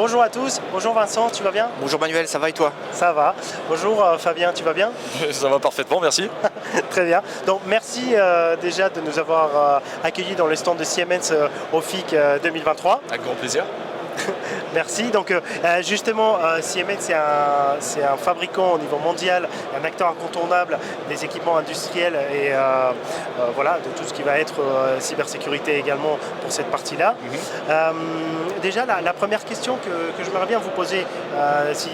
Bonjour à tous, bonjour Vincent, tu vas bien? Bonjour Manuel, ça va et toi? Ça va. Bonjour Fabien, tu vas bien? Ça va parfaitement, merci. Très bien. Donc merci déjà de nous avoir accueillis dans le stand de Siemens au FIC 2023. Avec grand plaisir. Merci. Donc justement, Siemens c'est un fabricant au niveau mondial, un acteur incontournable des équipements industriels et voilà, de tout ce qui va être cybersécurité également pour cette partie-là. Déjà, la première question que j'aimerais bien vous poser, si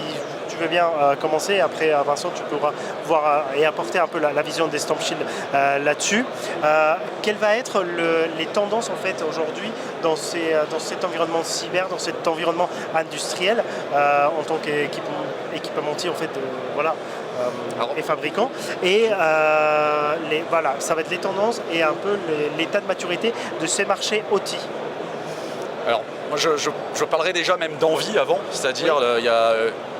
tu veux bien commencer, après Vincent, tu pourras voir et apporter un peu la vision des StormShield là-dessus. Quelles vont être les tendances en fait aujourd'hui dans cet environnement cyber, dans cet environnement industriel en tant qu'équipementier en fait, voilà, et fabricant. Et voilà, ça va être les tendances et un peu l'état de maturité de ces marchés OT. Alors, moi je parlerai déjà même d'envie avant, c'est-à-dire il y a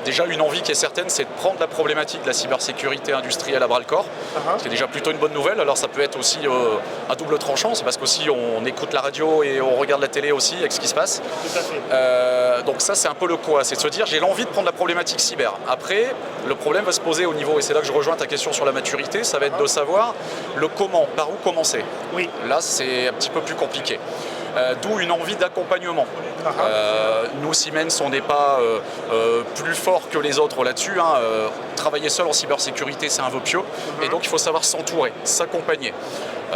déjà une envie qui est certaine, c'est de prendre la problématique de la cybersécurité industrielle à bras-le-corps, ce qui est déjà plutôt une bonne nouvelle. Alors ça peut être aussi à double tranchant, c'est parce qu'aussi on écoute la radio et on regarde la télé aussi avec ce qui se passe. Tout à fait. Donc ça c'est un peu le quoi, c'est de se dire j'ai l'envie de prendre la problématique cyber. Après, le problème va se poser au niveau, et c'est là que je rejoins ta question sur la maturité, ça va être de savoir le comment, par où commencer. Oui. Là c'est un petit peu plus compliqué. D'où une envie d'accompagnement. Nous, Siemens, on n'est pas plus fort que les autres là-dessus. Travailler seul en cybersécurité, c'est un vœu pieux. Et donc, il faut savoir s'entourer, s'accompagner.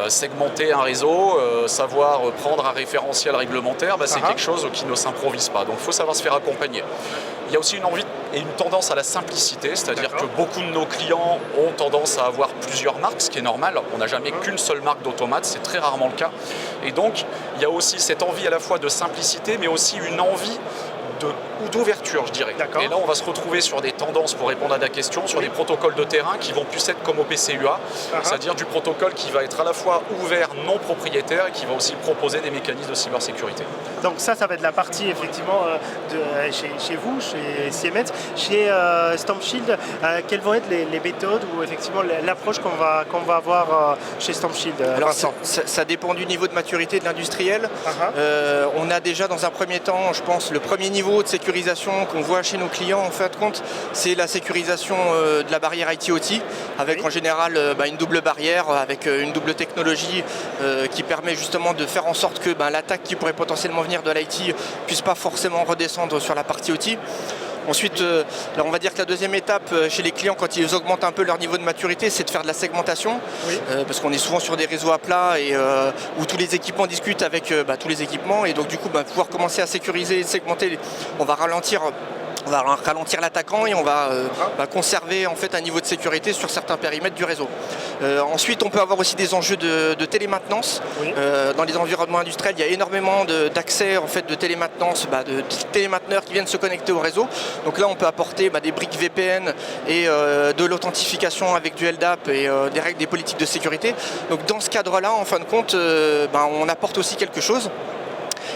Segmenter un réseau, savoir prendre un référentiel réglementaire, c'est quelque chose qui ne s'improvise pas. Donc, il faut savoir se faire accompagner. Il y a aussi une envie et une tendance à la simplicité, c'est-à-dire que beaucoup de nos clients ont tendance à avoir plusieurs marques, ce qui est normal. On n'a jamais qu'une seule marque d'automate, c'est très rarement le cas. Et donc, il y a aussi cette envie à la fois de simplicité, mais aussi une envie d'ouverture, je dirais. Et là, on va se retrouver sur des tendances, pour répondre à ta question, sur des protocoles de terrain qui vont plus être comme au PCUA, c'est-à-dire du protocole qui va être à la fois ouvert, non propriétaire, et qui va aussi proposer des mécanismes de cybersécurité. Donc ça va être la partie effectivement chez vous, chez Siemens. Chez StormShield, quelles vont être les méthodes ou effectivement l'approche qu'on va avoir chez StormShield? Alors ça dépend du niveau de maturité de l'industriel. On a déjà dans un premier temps, je pense, le premier niveau de sécurisation qu'on voit chez nos clients, en fin de compte, c'est la sécurisation de la barrière IT-OT, avec en général une double barrière, avec une double technologie qui permet justement de faire en sorte que l'attaque qui pourrait potentiellement venir de l'IT puisse pas forcément redescendre sur la partie OT. Ensuite, là, on va dire que la deuxième étape chez les clients, quand ils augmentent un peu leur niveau de maturité, c'est de faire de la segmentation, parce qu'on est souvent sur des réseaux à plat et où tous les équipements discutent avec tous les équipements, et donc du coup, pouvoir commencer à sécuriser et segmenter, on va ralentir l'attaquant et on va conserver en fait un niveau de sécurité sur certains périmètres du réseau. Ensuite, on peut avoir aussi des enjeux de télémaintenance. Dans les environnements industriels, il y a énormément d'accès en fait de télémaintenance, de télémainteneurs qui viennent se connecter au réseau. Donc là, on peut apporter des briques VPN et de l'authentification avec du LDAP et des règles, des politiques de sécurité. Donc dans ce cadre-là, en fin de compte, on apporte aussi quelque chose.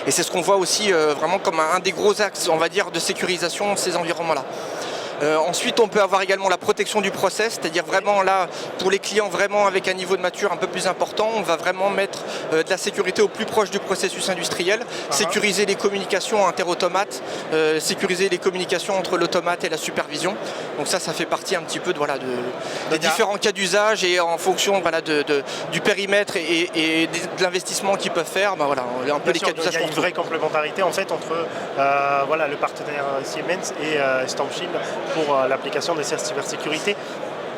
Et c'est ce qu'on voit aussi vraiment comme un des gros axes, on va dire, de sécurisation de ces environnements-là. Ensuite, on peut avoir également la protection du process, c'est-à-dire vraiment là, pour les clients vraiment avec un niveau de mature un peu plus important, on va vraiment mettre de la sécurité au plus proche du processus industriel, sécuriser les communications inter-automates, sécuriser les communications entre l'automate et la supervision. Donc ça fait partie un petit peu des différents cas d'usage et en fonction du périmètre et de l'investissement qu'ils peuvent faire, un peu les cas d'usage. Il y a une vraie complémentarité en fait entre le partenaire Siemens et StormShield pour l'application des cybersécurité.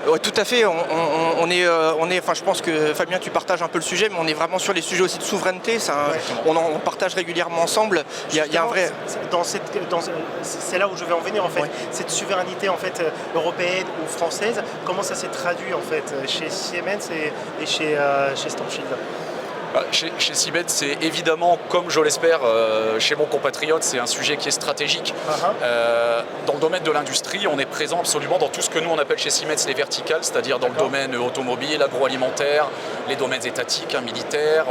Ouais, tout à fait. Je pense que Fabien, tu partages un peu le sujet, mais on est vraiment sur les sujets aussi de souveraineté. On partage régulièrement ensemble. Il y a un vrai. C'est là où je vais en venir en fait. Cette souveraineté en fait européenne ou française, comment ça s'est traduit en fait chez Siemens et chez StormShield? Chez Siemens, c'est évidemment, comme je l'espère, chez mon compatriote, c'est un sujet qui est stratégique. Dans le domaine de l'industrie, on est présent absolument dans tout ce que nous on appelle chez Siemens les verticales, c'est-à-dire dans le domaine automobile, agroalimentaire, les domaines étatiques, militaires,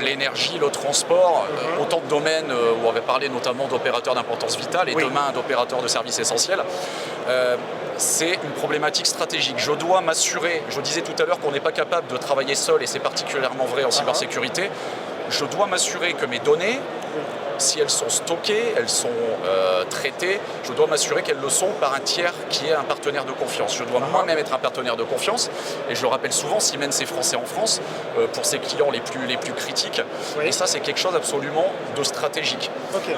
l'énergie, le transport, autant de domaines où on va parler notamment d'opérateurs d'importance vitale et demain d'opérateurs de services essentiels. C'est une problématique stratégique. Je dois m'assurer, je disais tout à l'heure qu'on n'est pas capable de travailler seul, et c'est particulièrement vrai en cybersécurité. Je dois m'assurer que mes données si elles sont stockées, elles sont traitées, je dois m'assurer qu'elles le sont par un tiers qui est un partenaire de confiance. Je dois moi-même être un partenaire de confiance, et je le rappelle souvent, Siemens est français en France pour ses clients les plus critiques, et ça c'est quelque chose absolument de stratégique. Okay.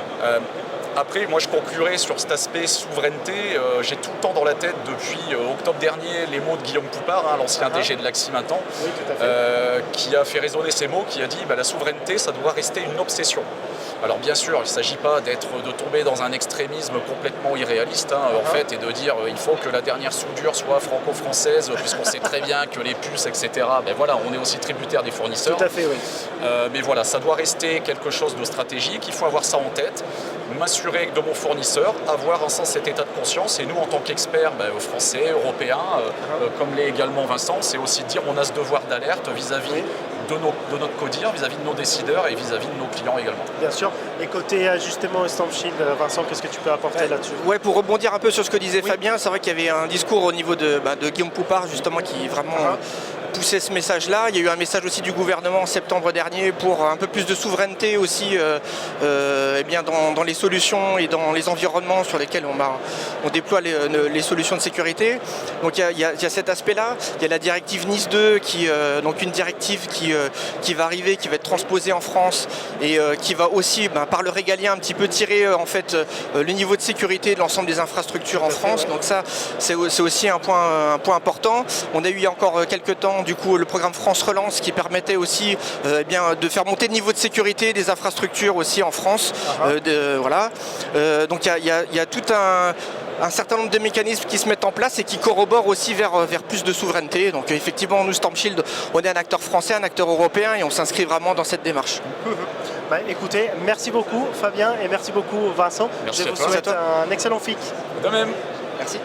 Après, moi je conclurai sur cet aspect souveraineté. J'ai tout le temps dans la tête depuis octobre dernier les mots de Guillaume Poupard, l'ancien DG de l'AXI maintenant, qui a fait résonner ces mots, qui a dit la souveraineté, ça doit rester une obsession. Alors bien sûr, il ne s'agit pas de tomber dans un extrémisme complètement irréaliste en fait, et de dire il faut que la dernière soudure soit franco-française, puisqu'on sait très bien que les puces, etc. Ben voilà, on est aussi tributaire des fournisseurs. Tout à fait, oui. Mais voilà, ça doit rester quelque chose de stratégique, il faut avoir ça en tête, m'assurer de mon fournisseur, avoir un sens cet état de conscience, et nous en tant qu'experts français, européens, comme l'est également Vincent, c'est aussi dire on a ce devoir d'alerte vis-à-vis de notre codir, vis-à-vis de nos décideurs et vis-à-vis de nos clients également. Bien sûr. Et côté ajustement et Storm Shield, Vincent, qu'est-ce que tu peux apporter là-dessus? Ouais, pour rebondir un peu sur ce que disait Fabien, c'est vrai qu'il y avait un discours au niveau de Guillaume Poupard justement qui vraiment poussait ce message-là. Il y a eu un message aussi du gouvernement en septembre dernier pour un peu plus de souveraineté aussi dans les solutions et dans les environnements sur lesquels on déploie les solutions de sécurité. Donc il y a cet aspect-là. Il y a la directive Nice 2, donc une directive qui va arriver, qui va être transposée en France et qui va aussi, par le régalien, un petit peu tirer en fait le niveau de sécurité de l'ensemble des infrastructures en France. Donc ça, c'est aussi un point important. On a eu il y a encore quelques temps du coup le programme France Relance qui permettait aussi de faire monter le niveau de sécurité des infrastructures aussi en France. Donc il y a tout un certain nombre de mécanismes qui se mettent en place et qui corroborent aussi vers plus de souveraineté. Donc effectivement, nous, Storm Shield, on est un acteur français, un acteur européen, et on s'inscrit vraiment dans cette démarche. Écoutez, merci beaucoup Fabien et merci beaucoup Vincent. Merci Je vous souhaite un excellent FIC. De même. Merci.